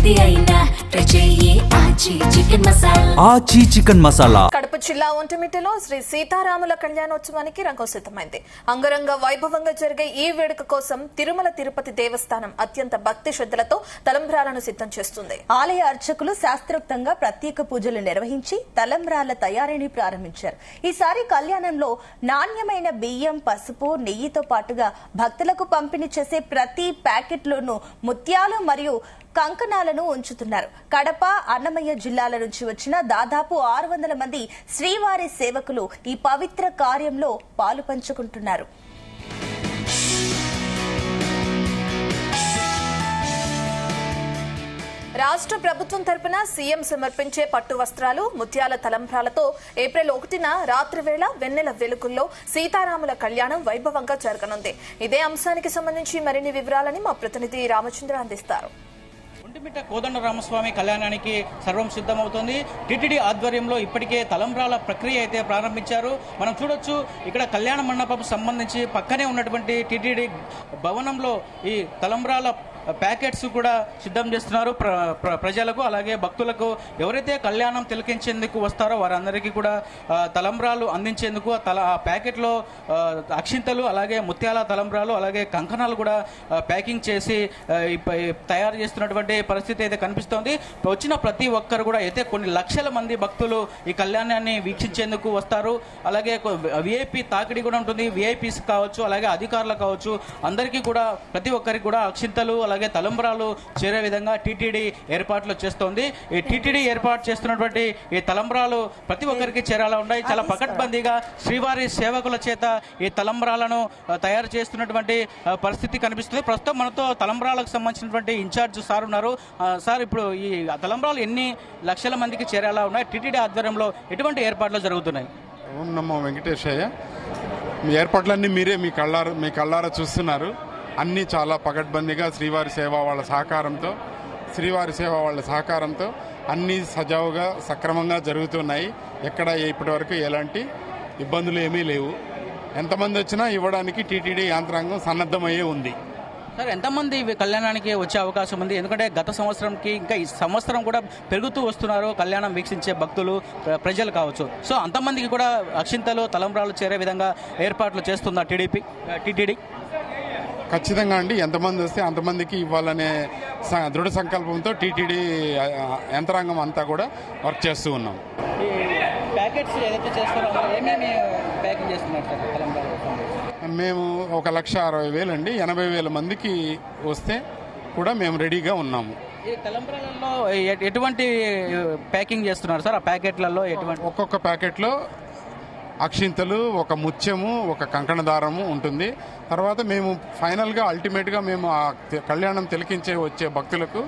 ఏది అయినా ఆచి చికెన్ మసాలా. కడప జిల్లా ఒంటిమిట్టలో శ్రీ సీతారాముల కళ్యాణోత్సవానికి రంగం సిద్ధమైంది. అంగరంగ వైభవంగా జరిగే ఈ వేడుక కోసం తిరుమల తిరుపతి దేవస్థానం అత్యంత భక్తి శ్రద్ధలతో తలంబ్రాలను సిద్ధం చేస్తుంది. ఆలయ అర్చకులు శాస్త్రోక్తంగా ప్రత్యేక పూజలు నిర్వహించి తలంబ్రాల తయారీని ప్రారంభించారు. ఈసారి కళ్యాణంలో నాణ్యమైన బియ్యం, పసుపు, నెయ్యితో పాటుగా భక్తులకు పంపిణీ చేసే ప్రతి ప్యాకెట్లోనూ ముత్యాలు మరియు కంకణాలను ఉంచుతున్నారు. కడప, అన్నమయ్య జిల్లాల నుంచి వచ్చిన దాదాపు 600 మంది శ్రీవారి సేవకులు ఈ పవిత్ర కార్యంలో పాలు పంచుకుంటున్నారు. రాష్ట్ర ప్రభుత్వం తరపున సీఎం సమర్పించే పట్టు వస్త్రాలు, ముత్యాల తలంబ్రాలతో ఏప్రిల్ 1న రాత్రి వేళ వెన్నెల వెలుగుల్లో సీతారాముల కళ్యాణం వైభవంగా జరగనుంది. ఇదే అంశానికి సంబంధించి మరిన్ని వివరాలని మా ప్రతినిధి రామచంద్ర అందిస్తారు. ఒంటిమిట్ట కోదండ రామస్వామి కళ్యాణానికి సర్వం సిద్ధమవుతోంది. టీటీడీ ఆధ్వర్యంలో ఇప్పటికే తలంబ్రాల ప్రక్రియ అయితే ప్రారంభించారు. మనం చూడొచ్చు, ఇక్కడ కళ్యాణ మండపం సంబంధించి పక్కనే ఉన్నటువంటి టీటీడీ భవనంలో ఈ తలంబ్రాల ప్యాకెట్స్ కూడా సిద్ధం చేస్తున్నారు. ప్రజలకు అలాగే భక్తులకు ఎవరైతే కళ్యాణం తిలకించేందుకు వస్తారో వారందరికీ కూడా తలంబ్రాలు అందించేందుకు ఆ ప్యాకెట్లో అక్షింతలు, అలాగే ముత్యాల తలంబ్రాలు, అలాగే కంకణాలు కూడా ప్యాకింగ్ చేసి తయారు చేస్తున్నటువంటి పరిస్థితి అయితే కనిపిస్తోంది. వచ్చిన ప్రతి ఒక్కరు కూడా అయితే కొన్ని లక్షల మంది భక్తులు ఈ కళ్యాణాన్ని వీక్షించేందుకు వస్తారు. అలాగే విఐపి తాకిడి కూడా ఉంటుంది. విఐపీస్ కావచ్చు, అలాగే అధికారులు కావచ్చు, అందరికీ కూడా ప్రతి ఒక్కరికి కూడా అక్షింతలు అలాగే తలంబ్రాలు చేరే విధంగా టీటీడీ ఏర్పాట్లు చేస్తోంది. ఈ టీటీడీ ఏర్పాటు చేస్తున్నటువంటి ఈ తలంబ్రాలు ప్రతి ఒక్కరికి చేరేలా ఉన్నాయి. చాలా పకడ్బందీగా శ్రీవారి సేవకుల చేత ఈ తలంబ్రాలను తయారు చేస్తున్నటువంటి పరిస్థితి కనిపిస్తుంది. ప్రస్తుతం మనతో తలంబ్రాలకు సంబంధించినటువంటి ఇన్ఛార్జ్ సార్ ఉన్నారు. సార్, ఇప్పుడు ఈ తలంబ్రాలు ఎన్ని లక్షల మందికి చేరేలా ఉన్నాయి? టీటీడీ ఆధ్వర్యంలో ఎటువంటి ఏర్పాట్లు జరుగుతున్నాయి? ఓం నమో వెంకటేశయ్య. మీ ఏర్పాట్లన్నీ మీరే మీ కళ్ళారా చూస్తున్నారు. అన్నీ చాలా పకడ్బందీగా శ్రీవారి సేవ వాళ్ళ సహకారంతో అన్నీ సజావుగా సక్రమంగా జరుగుతున్నాయి. ఎక్కడ ఇప్పటివరకు ఎలాంటి ఇబ్బందులు ఏమీ లేవు. ఎంతమంది వచ్చినా ఇవ్వడానికి టీటీడీ యంత్రాంగం సన్నద్ధమయ్యే ఉంది. సార్, ఎంతమంది కళ్యాణానికి వచ్చే అవకాశం ఉంది? ఎందుకంటే గత సంవత్సరంకి ఇంకా ఈ సంవత్సరం కూడా పెరుగుతూ వస్తున్నారు కళ్యాణం వీక్షించే భక్తులు, ప్రజలు కావచ్చు. సో అంతమందికి కూడా అక్షింతలు, తలంబ్రాలు చేరే విధంగా ఏర్పాట్లు చేస్తుందా టీటీడీ? ఖచ్చితంగా అండి. ఎంతమంది వస్తే అంతమందికి ఇవ్వాలనే దృఢ సంకల్పంతో టీటీడీ యంత్రాంగం అంతా కూడా వర్క్ చేస్తూ ఉన్నాం. ప్యాకెట్స్ ఏదైతే చేస్తున్నారో ఏమేమి ప్యాకింగ్ చేస్తున్నారు సార్ తలంబ్రాలు? మేము 1,60,000 అండి. 80,000 మందికి వస్తే కూడా మేము రెడీగా ఉన్నాము. ఈ తలంబ్రాలలో ఎటువంటి ప్యాకింగ్ చేస్తున్నారు సార్? ఆ ప్యాకెట్లలో ఎటువంటి? ఒక్కొక్క ప్యాకెట్లో అక్షింతలు, ఒక ముత్యము, ఒక కంకణ దారము ఉంటుంది. తర్వాత మేము ఫైనల్గా అల్టిమేట్గా మేము ఆ కళ్యాణం తిలకించే వచ్చే భక్తులకు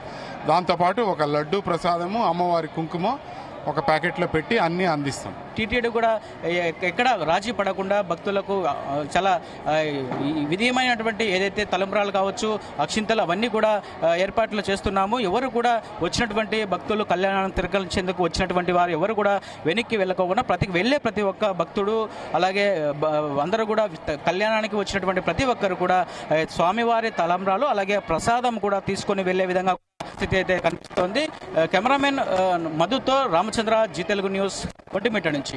దాంతోపాటు ఒక లడ్డు ప్రసాదము, అమ్మవారి కుంకుమ ఒక ప్యాకెట్లో పెట్టి అన్నీ అందిస్తాం. టీటీడీ కూడా ఎక్కడ రాజీ పడకుండా భక్తులకు చాలా విధేయమైనటువంటి ఏదైతే తలంబ్రాలు కావచ్చు, అక్షింతలు, అవన్నీ కూడా ఏర్పాట్లు చేస్తున్నాము. ఎవరు కూడా వచ్చినటువంటి భక్తులు, కళ్యాణాన్ని తిరగలించేందుకు వచ్చినటువంటి వారు ఎవరు కూడా వెనక్కి వెళ్ళకోకుండా ప్రతి ఒక్క భక్తుడు, అలాగే అందరూ కూడా కళ్యాణానికి వచ్చినటువంటి ప్రతి ఒక్కరు కూడా స్వామివారి తలంబ్రాలు అలాగే ప్రసాదం కూడా తీసుకొని వెళ్లే విధంగా స్థితి అయితే కనిపిస్తోంది. కెమెరామెన్ మధుతో రామచంద్ర, జీ తెలుగు న్యూస్, ఒంటిమిట్ట నుంచి.